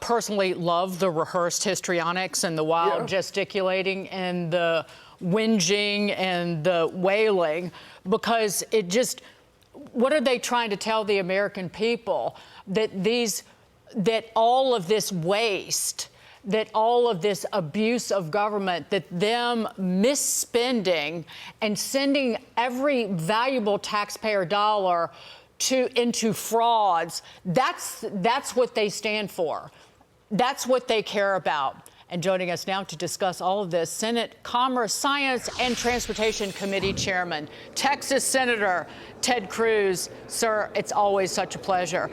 Personally love the rehearsed histrionics and the wild gesticulating and the whinging and the wailing, because it just, what are they trying to tell the American people? That all of this waste, that all of this abuse of government, that them misspending and sending every valuable taxpayer dollar into frauds, that's what they stand for. That's what they care about. And joining us now to discuss all of this, Senate Commerce, Science, and Transportation Committee Chairman, Texas Senator Ted Cruz. Sir, it's always such a pleasure.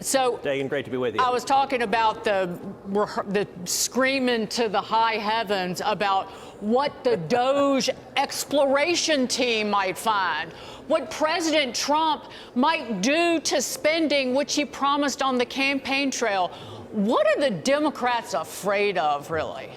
So, Dagan, great to be with you. I was talking about the screaming to the high heavens about what the DOGE exploration team might find, what President Trump might do to spending, which he promised on the campaign trail. What are the Democrats afraid of, really?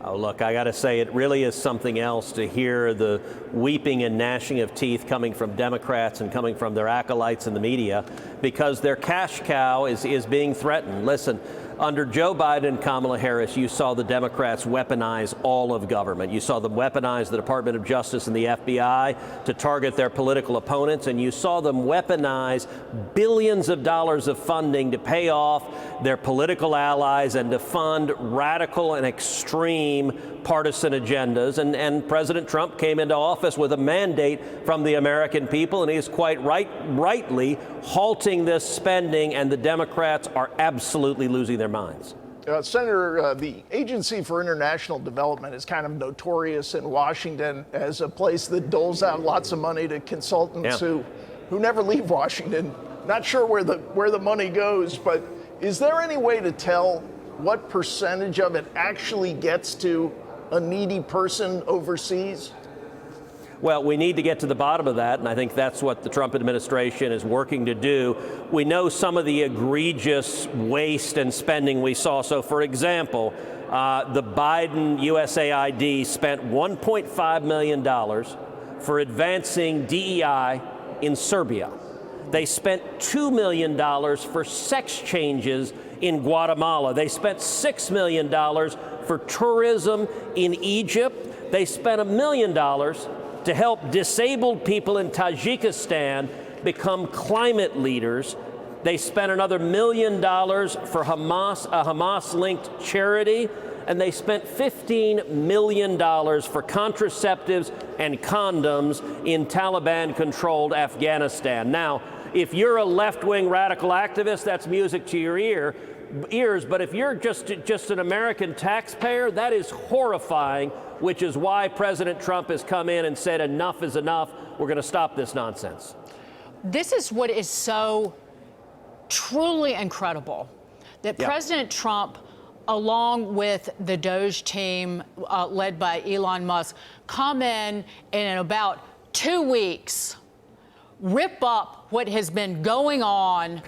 Oh, look, I got to say, it really is something else to hear the weeping and gnashing of teeth coming from Democrats and coming from their acolytes in the media, because their cash cow is being threatened. Listen, under Joe Biden and Kamala Harris, you saw the Democrats weaponize all of government. You saw them weaponize the Department of Justice and the FBI to target their political opponents, and you saw them weaponize billions of dollars of funding to pay off their political allies and to fund radical and extreme partisan agendas. And President Trump came into office with a mandate from the American people, and he's quite rightly halting this spending, and the Democrats are absolutely losing their minds. Senator, the Agency for International Development is kind of notorious in Washington as a place that doles out lots of money to consultants who never leave Washington. Not sure where the money goes, but is there any way to tell what percentage of it actually gets to a needy person overseas? Well, we need to get to the bottom of that, and I think that's what the Trump administration is working to do. We know some of the egregious waste and spending we saw. So, for example, the Biden USAID spent $1.5 million for advancing DEI in Serbia. They spent $2 million for sex changes in Guatemala. They spent $6 million for tourism in Egypt. They spent $1 million to help disabled people in Tajikistan become climate leaders. They spent another $1 million for Hamas, a Hamas-linked charity, and they spent $15 million for contraceptives and condoms in Taliban-controlled Afghanistan. Now, if you're a left-wing radical activist, that's music to your ears, but if you're just an American taxpayer, that is horrifying, which is why President Trump has come in and said enough is enough. We're going to stop this nonsense. This is what is so truly incredible, that President Trump, along with the DOGE team led by Elon Musk, come in and in about 2 weeks rip up what has been going on,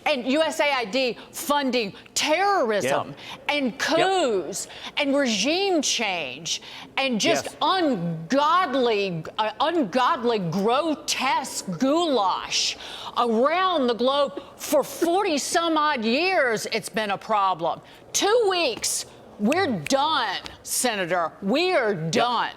and USAID funding terrorism and coups and regime change and just ungodly, grotesque goulash around the globe. For 40 some odd years, it's been a problem. 2 weeks, we're done, Senator. We are done.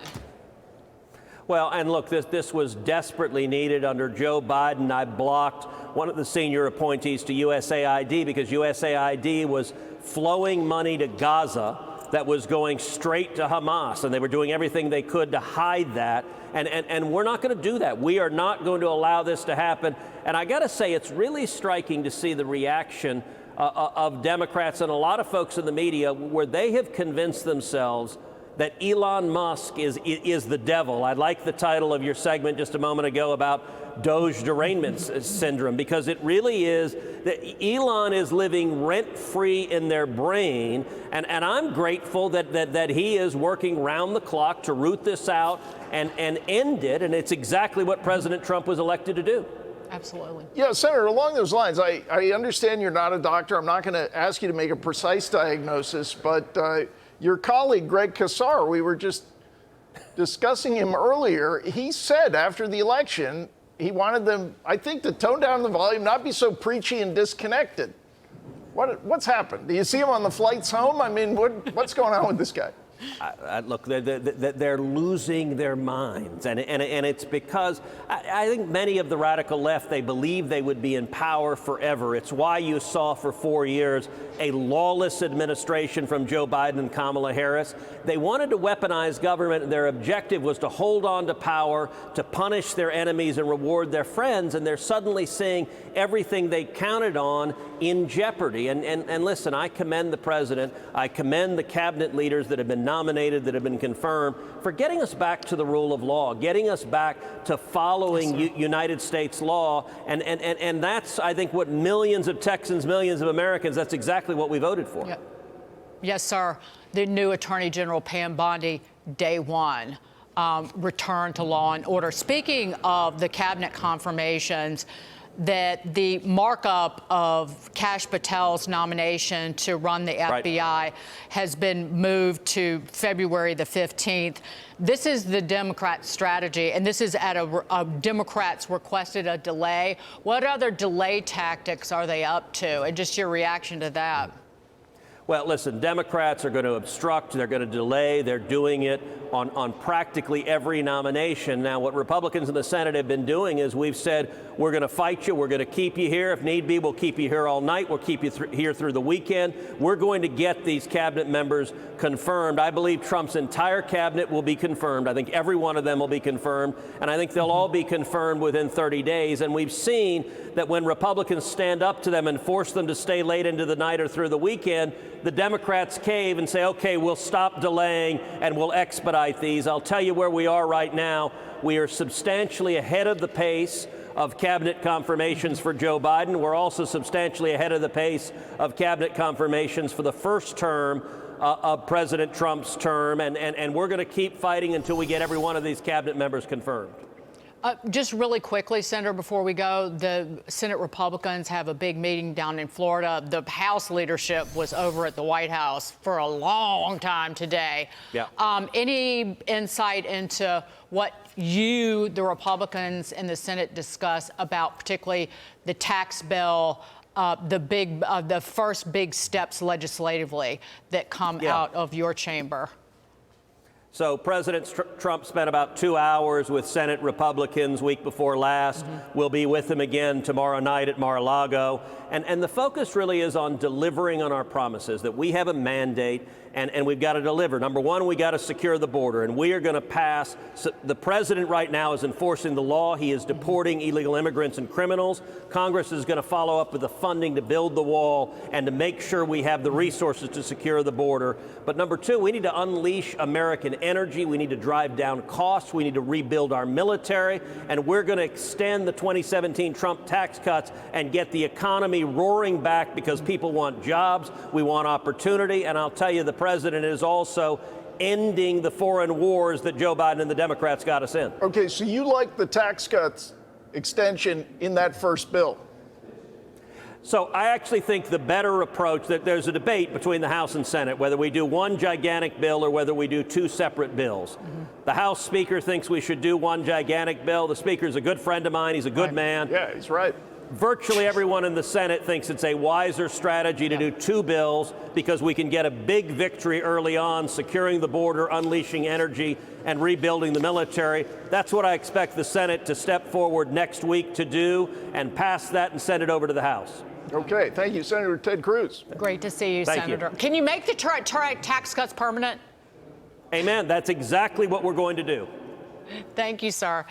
Well, and look, this was desperately needed under Joe Biden. I blocked one of the senior appointees to USAID because USAID was flowing money to Gaza that was going straight to Hamas, and they were doing everything they could to hide that. And we're not going to do that. We are not going to allow this to happen. And I got to say, it's really striking to see the reaction of Democrats and a lot of folks in the media, where they have convinced themselves that Elon Musk is the devil. I like the title of your segment just a moment ago about DOGE derangement syndrome, because it really is that Elon is living rent-free in their brain, and I'm grateful that he is working round the clock to root this out and end it, and it's exactly what President Trump was elected to do. Absolutely. Yeah, Senator, along those lines, I understand you're not a doctor. I'm not going to ask you to make a precise diagnosis, but your colleague, Greg Casar, we were just discussing him earlier. He said after the election, he wanted them, I think, to tone down the volume, not be so preachy and disconnected. What's happened? Do you see him on the flights home? I mean, what's going on with this guy? Look, they're losing their minds, and it's because I think many of the radical left, they believe they would be in power forever. It's why you saw for 4 years a lawless administration from Joe Biden and Kamala Harris. They wanted to weaponize government, and their objective was to hold on to power, to punish their enemies and reward their friends, and they're suddenly seeing everything they counted on in jeopardy. And listen, I commend the president, I commend the cabinet leaders that have been nominated, that have been confirmed, for getting us back to the rule of law, getting us back to following United States law. And that's, I think, what millions of Texans, millions of Americans, that's exactly what we voted for. Yep. Yes, sir. The new Attorney General, Pam Bondi, day one, return to law and order. Speaking of the cabinet confirmations, that the markup of Kash Patel's nomination to run the FBI has been moved to February the 15th. This is the Democrat strategy, and this is at a Democrats requested a delay. What other delay tactics are they up to? And just your reaction to that. Well, listen, Democrats are going to obstruct, they're going to delay, they're doing it on practically every nomination. Now, what Republicans in the Senate have been doing is we've said, we're going to fight you, we're going to keep you here. If need be, we'll keep you here all night, we'll keep you here through the weekend. We're going to get these cabinet members confirmed. I believe Trump's entire cabinet will be confirmed. I think every one of them will be confirmed, and I think they'll all be confirmed within 30 days. And we've seen that when Republicans stand up to them and force them to stay late into the night or through the weekend, the Democrats cave and say, okay, we'll stop delaying and we'll expedite these. I'll tell you where we are right now. We are substantially ahead of the pace of cabinet confirmations for Joe Biden. We're also substantially ahead of the pace of cabinet confirmations for the first term of President Trump's term, and we're going to keep fighting until we get every one of these cabinet members confirmed. Just really quickly, Senator, before we go, the Senate Republicans have a big meeting down in Florida. The House leadership was over at the White House for a long time today. Yeah. Any insight into what the Republicans in the Senate, discuss about particularly the tax bill, the first big steps legislatively that come out of your chamber? So President Trump spent about 2 hours with Senate Republicans week before last. We'll be with him again tomorrow night at Mar-a-Lago. And the focus really is on delivering on our promises, that we have a mandate and we've got to deliver. Number one, we got to secure the border, and we are going to pass. So the president right now is enforcing the law. He is deporting illegal immigrants and criminals. Congress is going to follow up with the funding to build the wall and to make sure we have the resources to secure the border. But number two, we need to unleash American energy. We need to drive down costs. We need to rebuild our military. And we're going to extend the 2017 Trump tax cuts and get the economy roaring back, because people want jobs. We want opportunity. And I'll tell you, the president is also ending the foreign wars that Joe Biden and the Democrats got us in. Okay, so you like the tax cuts extension in that first bill? So I actually think the better approach, that there's a debate between the House and Senate whether we do one gigantic bill or whether we do two separate bills. The House Speaker thinks we should do one gigantic bill. The Speaker's a good friend of mine. He's a good man. Yeah, he's right. Virtually everyone in the Senate thinks it's a wiser strategy to do two bills, because we can get a big victory early on, securing the border, unleashing energy, and rebuilding the military. That's what I expect the Senate to step forward next week to do, and pass that and send it over to the House. Okay, thank you, Senator Ted Cruz. Great to see you, Thank Senator. you. Can you make the tax cuts permanent? Amen. That's exactly what we're going to do. Thank you, sir.